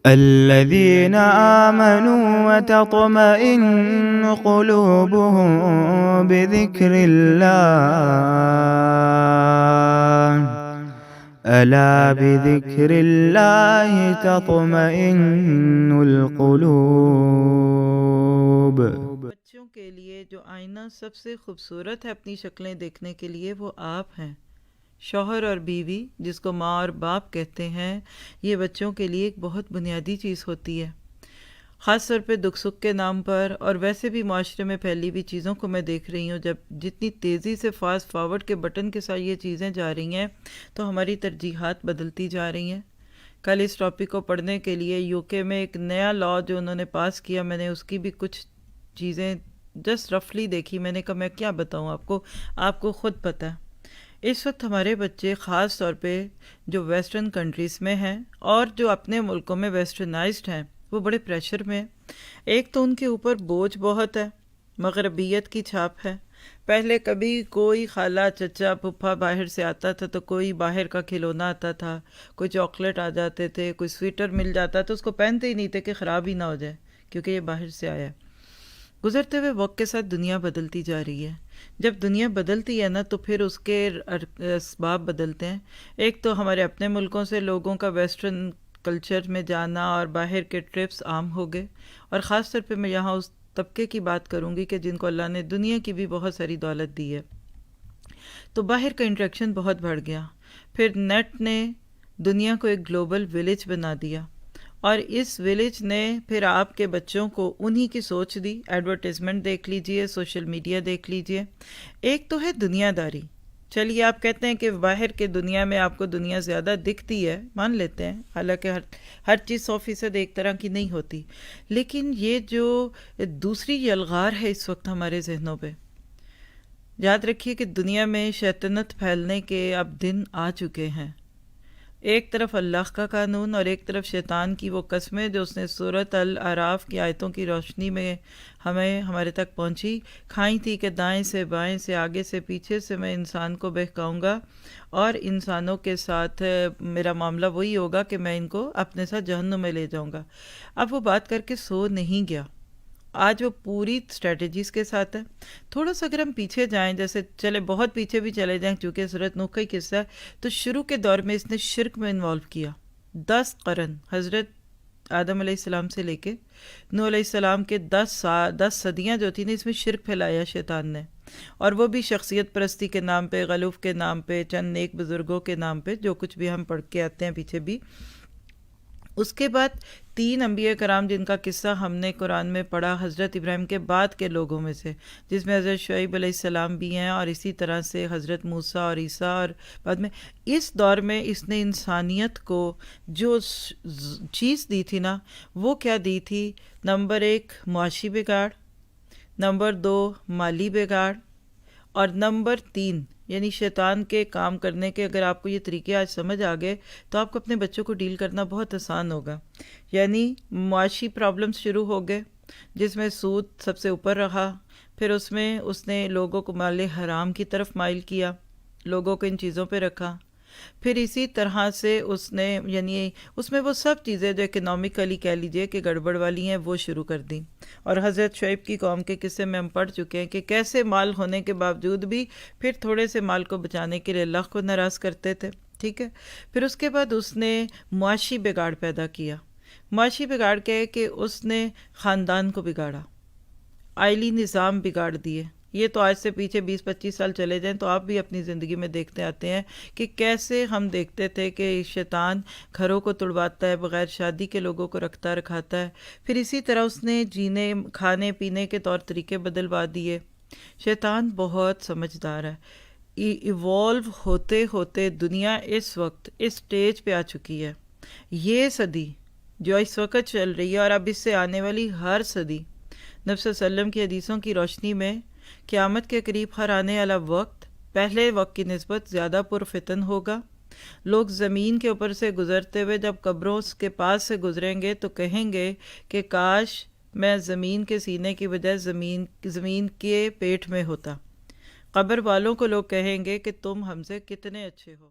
الذين آمنوا وتطمئن قلوبهم بذكر الله ألا بذكر الله تطمئن القلوب۔ بچوں کے لیے جو آئینہ سب سے خوبصورت ہے اپنی شکلیں دیکھنے کے لیے وہ آپ ہیں۔ شوہر اور بیوی جس کو ماں اور باپ کہتے ہیں، یہ بچوں کے لیے ایک بہت بنیادی چیز ہوتی ہے، خاص طور پہ دکھ سکھ کے نام پر، اور ویسے بھی معاشرے میں پھیلی ہوئی چیزوں کو میں دیکھ رہی ہوں۔ جب جتنی تیزی سے فاسٹ فارورڈ کے بٹن کے ساتھ یہ چیزیں جا رہی ہیں تو ہماری ترجیحات بدلتی جا رہی ہیں۔ کل اس ٹاپک کو پڑھنے کے لیے یو کے میں ایک نیا لا جو انہوں نے پاس کیا، میں نے اس کی بھی کچھ چیزیں جسٹ رفلی دیکھی۔ میں نے کہا میں کیا بتاؤں آپ کو خود پتہ ہے۔ اس وقت ہمارے بچے خاص طور پہ جو ویسٹرن کنٹریز میں ہیں اور جو اپنے ملکوں میں ویسٹرنائزڈ ہیں، وہ بڑے پریشر میں ہیں۔ ایک تو ان کے اوپر بوجھ بہت ہے، مغربیت کی چھاپ ہے۔ پہلے کبھی کوئی خالہ چچا پھپھا باہر سے آتا تھا تو کوئی باہر کا کھلونا آتا تھا، کوئی چاکلیٹ آ جاتے تھے، کوئی سویٹر مل جاتا تو اس کو پہنتے ہی نہیں تھے کہ خراب ہی نہ ہو جائے کیونکہ یہ باہر سے آیا ہے۔ گزرتے ہوئے وقت کے ساتھ دنیا بدلتی جا رہی ہے۔ جب دنیا بدلتی ہے نا تو پھر اس کے اسباب بدلتے ہیں۔ ایک تو ہمارے اپنے ملکوں سے لوگوں کا ویسٹرن کلچر میں جانا اور باہر کے ٹرپس عام ہو گئے، اور خاص طور پہ میں یہاں اس طبقے کی بات کروں گی کہ جن کو اللہ نے دنیا کی بھی بہت ساری دولت دی ہے، تو باہر کا انٹریکشن بہت بڑھ گیا۔ پھر نیٹ نے دنیا کو ایک گلوبل ولیج بنا دیا، اور اس ولیج نے پھر آپ کے بچوں کو انہی کی سوچ دی۔ ایڈورٹیزمنٹ دیکھ لیجئے، سوشل میڈیا دیکھ لیجئے۔ ایک تو ہے دنیا داری، چلیے آپ کہتے ہیں کہ باہر کے دنیا میں آپ کو دنیا زیادہ دکھتی ہے، مان لیتے ہیں، حالانکہ ہر چیز 100% ایک طرح کی نہیں ہوتی، لیکن یہ جو دوسری یلغار ہے اس وقت ہمارے ذہنوں پہ، یاد رکھیے کہ دنیا میں شیطنت پھیلنے کے اب دن آ چکے ہیں۔ ایک طرف اللہ کا قانون اور ایک طرف شیطان کی وہ قسمیں جو اس نے سورۃ الاعراف کی آیتوں کی روشنی میں ہمارے تک پہنچی کھائی تھی کہ دائیں سے بائیں سے آگے سے پیچھے سے میں انسان کو بہکاؤں گا، اور انسانوں کے ساتھ میرا معاملہ وہی ہوگا کہ میں ان کو اپنے ساتھ جہنم میں لے جاؤں گا۔ اب وہ بات کر کے سو نہیں گیا، آج وہ پوری اسٹریٹجیز کے ساتھ ہے۔ تھوڑا سا اگر ہم پیچھے جائیں، جیسے چلے بہت پیچھے بھی چلے جائیں چونکہ سورۃ نوح کا ہی قصہ ہے، تو شروع کے دور میں اس نے شرک میں انوالو کیا۔ 10 قرن، حضرت آدم علیہ السلام سے لے کے نوح علیہ السلام کے 10 صدیاں جو تھیں نا، اس میں شرک پھیلایا شیطان نے، اور وہ بھی شخصیت پرستی کے نام پہ، غلوف کے نام پہ، چند نیک بزرگوں کے نام پہ، جو کچھ بھی ہم پڑھ کے آتے ہیں پیچھے بھی۔ اس کے بعد 3 انبیاء کرام جن کا قصہ ہم نے قرآن میں پڑھا حضرت ابراہیم کے بعد کے لوگوں میں سے، جس میں حضرت شعیب علیہ السلام بھی ہیں، اور اسی طرح سے حضرت موسیٰ اور عیسیٰ، اور بعد میں اس دور میں اس نے انسانیت کو جو چیز دی تھی نا، وہ کیا دی تھی؟ نمبر 1 معاشی بگاڑ، نمبر 2 مالی بگاڑ، اور نمبر 3 یعنی شیطان کے کام کرنے کے۔ اگر آپ کو یہ طریقے آج سمجھ آ گئے تو آپ کو اپنے بچوں کو ڈیل کرنا بہت آسان ہوگا۔ یعنی معاشی پرابلمز شروع ہو گئے، جس میں سود سب سے اوپر رہا، پھر اس میں اس نے لوگوں کو مال حرام کی طرف مائل کیا، لوگوں کو ان چیزوں پہ رکھا۔ پھر اسی طرح سے اس نے یعنی اس میں وہ سب چیزیں جو اکنامکلی کہہ لیجئے کہ گڑبڑ والی ہیں وہ شروع کر دیں۔ اور حضرت شعیب کی قوم کے قصے میں ہم پڑھ چکے ہیں کہ کیسے مال ہونے کے باوجود بھی پھر تھوڑے سے مال کو بچانے کے لیے اللہ کو ناراض کرتے تھے، ٹھیک ہے۔ پھر اس کے بعد اس نے معاشی بگاڑ پیدا کیا۔ معاشی بگاڑ کیا ہے کہ اس نے خاندان کو بگاڑا، آئلی نظام بگاڑ دیے۔ یہ تو آج سے پیچھے 20-25 سال چلے جائیں تو آپ بھی اپنی زندگی میں دیکھتے آتے ہیں کہ کیسے ہم دیکھتے تھے کہ شیطان گھروں کو تڑواتا ہے، بغیر شادی کے لوگوں کو رکھتا رکھاتا ہے۔ پھر اسی طرح اس نے جینے کھانے پینے کے طور طریقے بدلوا دیے۔ شیطان بہت سمجھدار ہے۔ ایوالو ہوتے ہوتے دنیا اس وقت اس سٹیج پہ آ چکی ہے۔ یہ صدی جو اس وقت چل رہی ہے اور اب اس سے آنے والی ہر صدی، نبی صلی اللہ علیہ وسلم کی حدیثوں کی روشنی میں قیامت کے قریب ہر آنے والا وقت پہلے وقت کی نسبت زیادہ پرفتن ہوگا۔ لوگ زمین کے اوپر سے گزرتے ہوئے جب قبروں کے پاس سے گزریں گے تو کہیں گے کہ کاش میں زمین کے سینے کی بجائے زمین کے پیٹ میں ہوتا۔ قبر والوں کو لوگ کہیں گے کہ تم ہم سے کتنے اچھے ہو۔